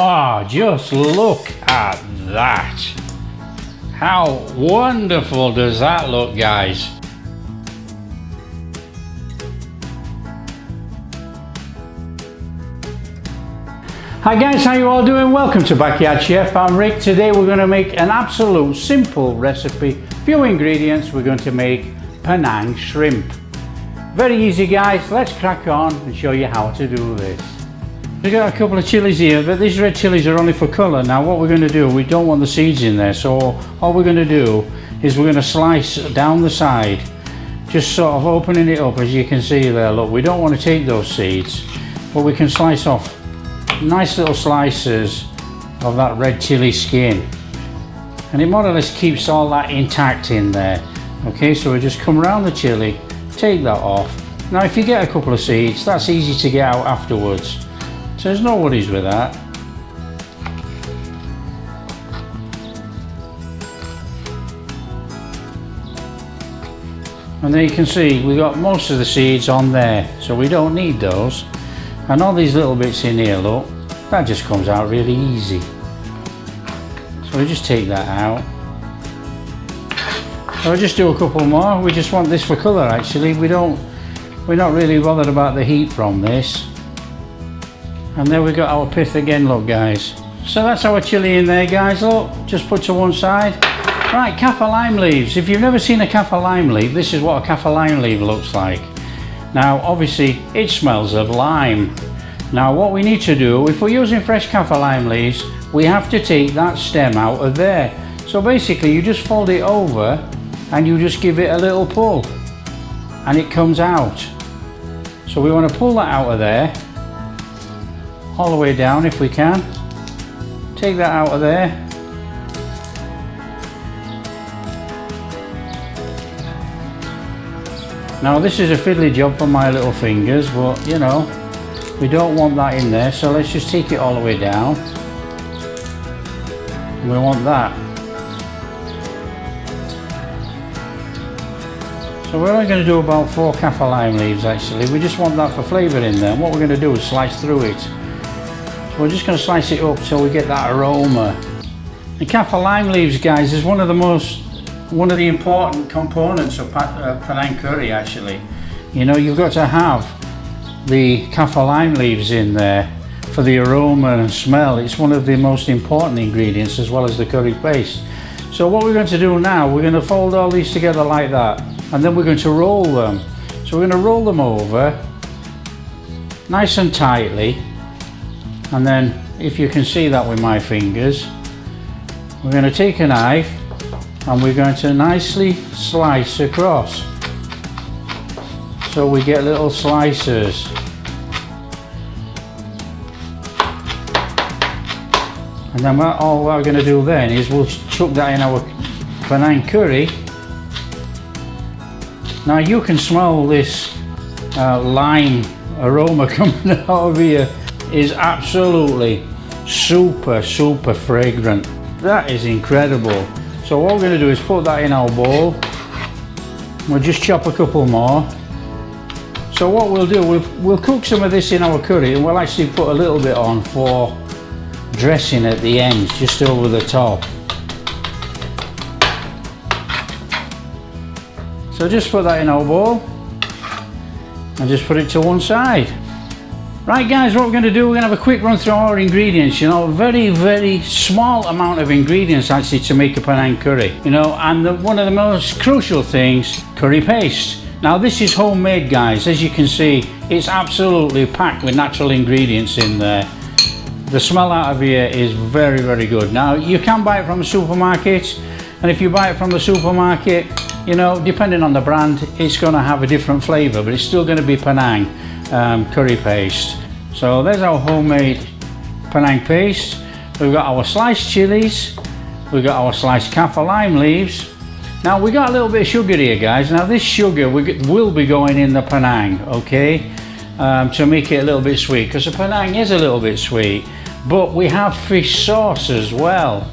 Oh, just look at that. How wonderful does that look, guys? Hi guys, how you all doing? Welcome to Backyard Chef. I'm Rick. Today we're going to make an absolute simple recipe. Few ingredients. We're going to make Penang shrimp. Very easy, guys. Let's crack on and show you how to do this. We've got a couple of chilies here, but these red chilies are only for colour. Now what we're going to do, we don't want the seeds in there, so all we're going to do is we're going to slice down the side, just sort of opening it up as you can see there. Look, we don't want to take those seeds, but we can slice off nice little slices of that red chili skin, and it more or less keeps all that intact in there. Okay, so we just come around the chili, take that off. Now if you get a couple of seeds, that's easy to get out afterwards, so there's no worries with that. And there you can see we got most of the seeds on there, so we don't need those. And all these little bits in here, look, that just comes out really easy. So we just take that out. So we'll just do a couple more. We just want this for colour actually. We're not really bothered about the heat from this. And there we got our pith again, look guys. So that's our chilli in there, guys, look, just put to one side. Right, kaffir lime leaves. If you've never seen a kaffir lime leaf, this is what a kaffir lime leaf looks like. Now obviously it smells of lime. Now what we need to do, if we're using fresh kaffir lime leaves, we have to take that stem out of there. So basically you just fold it over and you just give it a little pull and it comes out. So we want to pull that out of there, all the way down if we can. Take that out of there. Now this is a fiddly job for my little fingers, but you know, we don't want that in there, so let's just take it all the way down. We want that. So we're only going to do about 4 kaffir lime leaves actually. We just want that for flavour in there. And what we're going to do is slice through it. So we're just going to slice it up till we get that aroma. The kaffir lime leaves, guys, is one of the important components of Panang curry actually. You know, you've got to have the kaffir lime leaves in there for the aroma and smell. It's one of the most important ingredients as well as the curry paste. So what we're going to do now, we're going to fold all these together like that, and then we're going to roll them. So we're going to roll them over nice and tightly, and then if you can see that with my fingers, we're going to take a knife and we're going to nicely slice across, so we get little slices. And then all we're going to do then is we'll chuck that in our Penang curry. Now you can smell this lime aroma coming out of here. Is absolutely super fragrant. That is incredible. So what we're going to do is put that in our bowl. We'll just chop a couple more. So what we'll do, we'll cook some of this in our curry, and we'll actually put a little bit on for dressing at the end, just over the top. So just put that in our bowl and just put it to one side. Right guys, what we're going to do, we're going to have a quick run through our ingredients. You know, very small amount of ingredients actually to make a Penang curry. You know, and one of the most crucial things, curry paste. Now this is homemade, guys. As you can see, it's absolutely packed with natural ingredients in there. The smell out of here is very good. Now you can buy it from a supermarket, and if you buy it from the supermarket, you know, depending on the brand, it's going to have a different flavour, but it's still going to be Penang curry paste. So there's our homemade Penang paste. We've got our sliced chilies, we've got our sliced kaffir lime leaves. Now we got a little bit of sugar here, guys. Now this sugar will be going in the Penang, okay, to make it a little bit sweet, because the Penang is a little bit sweet. But we have fish sauce as well.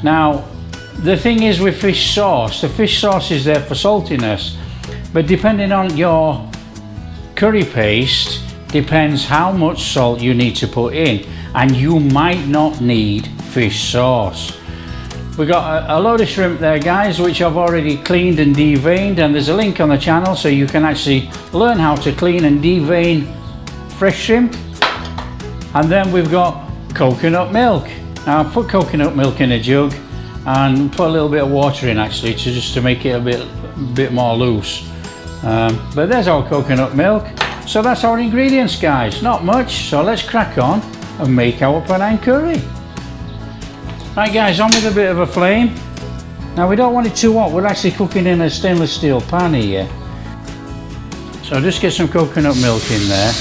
Now the thing is with fish sauce, the fish sauce is there for saltiness, but depending on your curry paste, depends how much salt you need to put in, and you might not need fish sauce. We got a load of shrimp there, guys, which I've already cleaned and deveined, and there's a link on the channel so you can actually learn how to clean and devein fresh shrimp. And then we've got coconut milk. Now I've put coconut milk in a jug and put a little bit of water in actually just to make it a bit more loose. But there's our coconut milk. So that's our ingredients, guys. Not much, so let's crack on and make our Penang curry. Right guys, on with a bit of a flame. Now we don't want it too hot, we're actually cooking in a stainless steel pan here. So just get some coconut milk in there.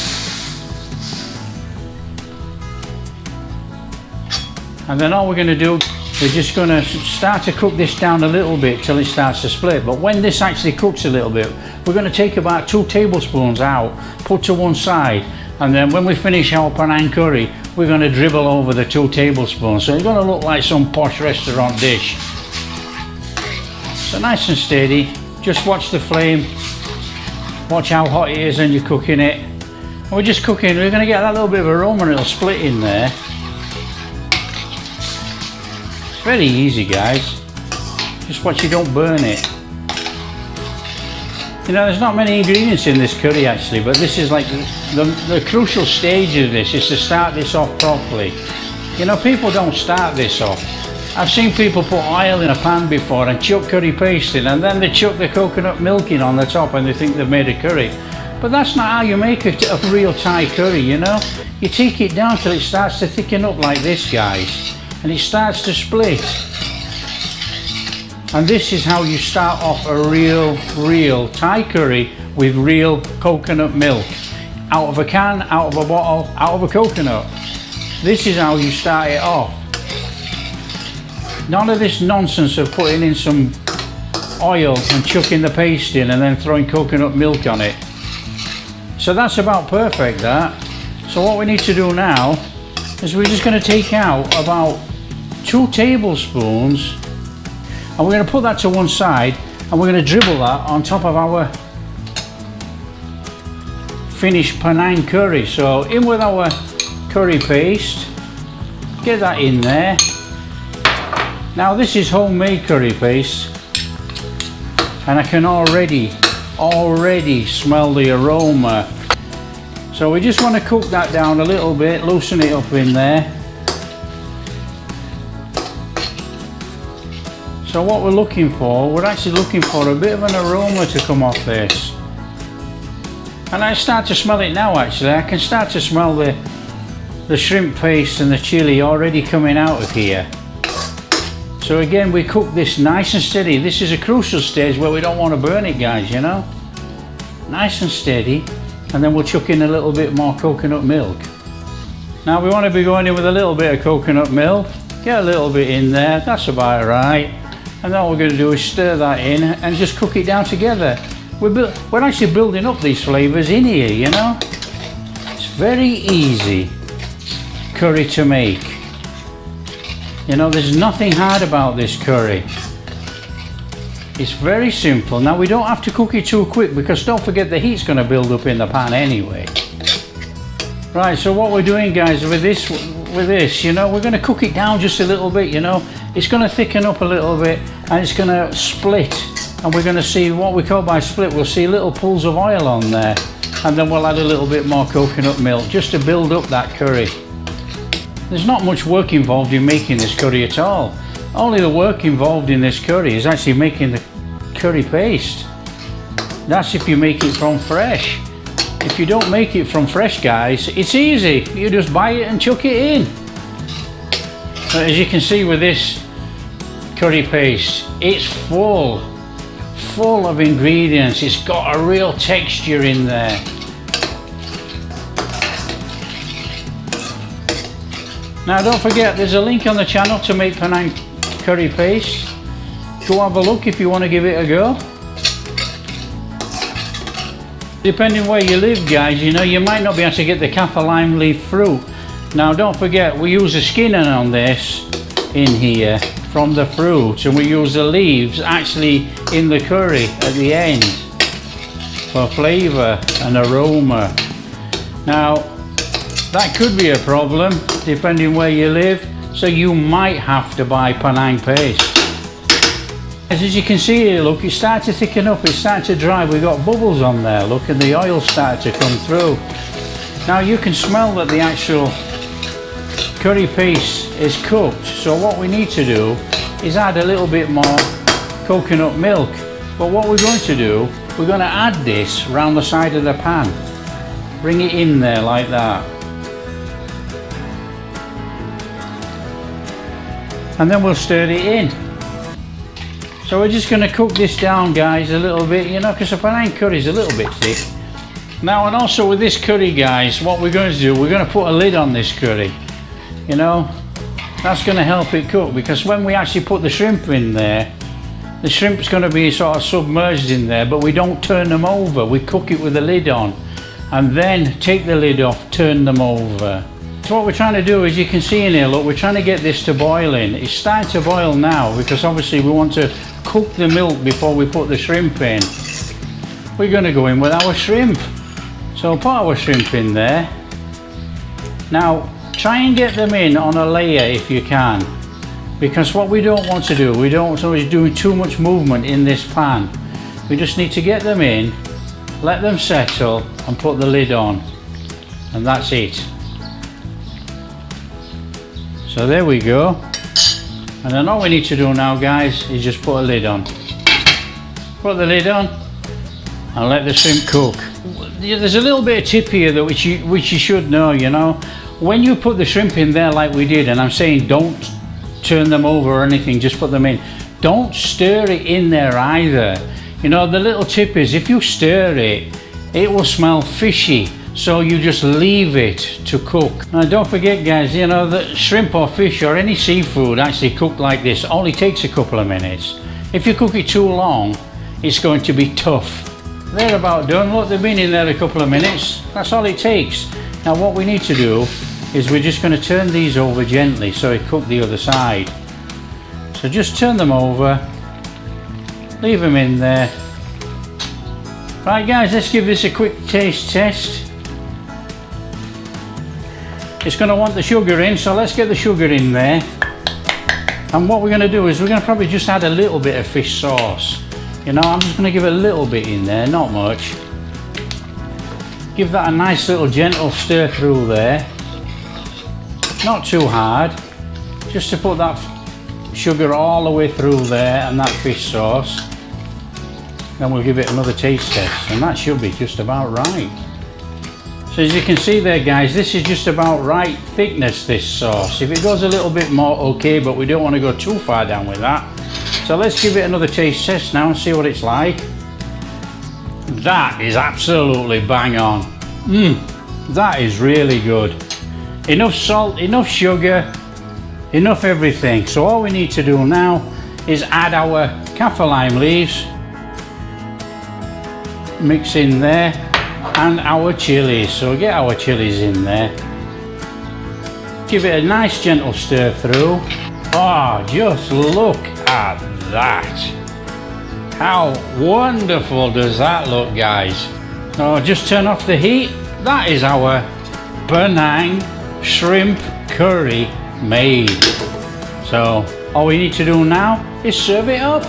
And then all we're going to do, we're just going to start to cook this down a little bit till it starts to split. But when this actually cooks a little bit, we're going to take about 2 tablespoons out, put to one side, and then when we finish our Panang curry, we're going to dribble over the 2 tablespoons. So it's going to look like some posh restaurant dish. So nice and steady, just watch the flame, watch how hot it is and you're cooking it. And we're just cooking, we're going to get that little bit of aroma and it'll split in there. Very easy, guys. Just watch you don't burn it. You know, there's not many ingredients in this curry actually, but this is like the crucial stage of this is to start this off properly. You know, people don't start this off. I've seen people put oil in a pan before and chuck curry paste in, and then they chuck the coconut milk in on the top and they think they've made a curry. But that's not how you make a real Thai curry, you know. You take it down till it starts to thicken up like this, guys. And it starts to split, and this is how you start off a real Thai curry with real coconut milk, out of a can, out of a bottle, out of a coconut. This is how you start it off. None of this nonsense of putting in some oil and chucking the paste in and then throwing coconut milk on it. So that's about perfect, that. So what we need to do now is we're just going to take out about 2 tablespoons, and we're going to put that to one side, and we're going to dribble that on top of our finished Penang curry. So in with our curry paste, get that in there. Now this is homemade curry paste, and I can already smell the aroma. So we just want to cook that down a little bit, loosen it up in there. So what we're looking for, we're actually looking for a bit of an aroma to come off this. And I start to smell it now actually. I can start to smell the shrimp paste and the chili already coming out of here. So again, we cook this nice and steady. This is a crucial stage where we don't want to burn it, guys, you know. Nice and steady. And then we'll chuck in a little bit more coconut milk. Now we want to be going in with a little bit of coconut milk. Get a little bit in there, that's about right. And then what we're going to do is stir that in and just cook it down together. We're actually building up these flavours in here, you know. It's very easy curry to make. You know, there's nothing hard about this curry. It's very simple. Now we don't have to cook it too quick because don't forget the heat's going to build up in the pan anyway. Right, so what we're doing, guys, with this, you know, we're going to cook it down just a little bit, you know. It's going to thicken up a little bit and it's going to split, and we're going to see what we call by split. We'll see little pools of oil on there, and then we'll add a little bit more coconut milk just to build up that curry. There's not much work involved in making this curry at all. Only the work involved in this curry is actually making the curry paste. That's if you make it from fresh. If you don't make it from fresh, guys, it's easy. You just buy it and chuck it in. But as you can see with this curry paste, it's full of ingredients. It's got a real texture in there. Now don't forget, there's a link on the channel to make Penang curry paste. Go have a look if you want to give it a go. Depending where you live, guys, you know, you might not be able to get the Kaffir lime leaf fruit. Now don't forget, we use a skinning on this in here from the fruit, and we use the leaves actually in the curry at the end for flavour and aroma. Now, that could be a problem depending where you live, so you might have to buy Panang paste. As you can see here, look, it's starting to thicken up, it's starting to dry, we've got bubbles on there, look, and the oil starting to come through. Now you can smell that the actual curry paste is cooked, so what we need to do is add a little bit more coconut milk. But what we're going to do, we're going to add this round the side of the pan. Bring it in there like that. And then we'll stir it in. So we're just going to cook this down, guys, a little bit, you know, because the Penang curry is a little bit thick. Now, and also with this curry, guys, what we're going to do, we're going to put a lid on this curry. You know, that's going to help it cook, because when we actually put the shrimp in there, the shrimp's going to be sort of submerged in there, but we don't turn them over. We cook it with the lid on and then take the lid off, turn them over. So what we're trying to do, as you can see in here, look, we're trying to get this to boiling. It's starting to boil now, because obviously we want to cook the milk before we put the shrimp in. We're going to go in with our shrimp. So put our shrimp in there. Now try and get them in on a layer if you can, because what we don't want to do, we don't want to be doing too much movement in this pan. We just need to get them in, let them settle, and put the lid on, and that's it. So there we go. And then all we need to do now, guys, is just put a lid on. Put the lid on and let the shrimp cook. There's a little bit of tip here that which you should know, you know. When you put the shrimp in there like we did, and I'm saying don't turn them over or anything, just put them in. Don't stir it in there either. You know, the little tip is if you stir it, it will smell fishy. So you just leave it to cook. Now don't forget, guys, you know, that shrimp or fish or any seafood actually cooked like this only takes a couple of minutes. If you cook it too long, it's going to be tough. They're about done. Look, they've been in there a couple of minutes. That's all it takes. Now what we need to do is we're just going to turn these over gently so it cook the other side. So just turn them over, leave them in there. Right, guys, let's give this a quick taste test. It's going to want the sugar in, so let's get the sugar in there. And what we're going to do is we're going to probably just add a little bit of fish sauce. You know, I'm just going to give a little bit in there, not much. Give that a nice little gentle stir through there. Not too hard, just to put that sugar all the way through there and that fish sauce. Then we'll give it another taste test, and that should be just about right. So as you can see there, guys, this is just about right thickness, this sauce. If it goes a little bit more, okay, but we don't want to go too far down with that. So let's give it another taste test now and see what it's like. That is absolutely bang on. That is really good. Enough salt, enough sugar, enough everything. So all we need to do now is add our kaffir lime leaves, mix in there, and our chillies. So get our chillies in there. Give it a nice gentle stir through. Oh, just look at that. How wonderful does that look, guys? Oh, just turn off the heat. That is our Penang Shrimp Curry made. So all we need to do now is serve it up.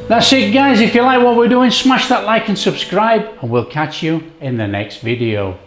That's it, guys. If you like what we're doing, smash that like and subscribe, and we'll catch you in the next video.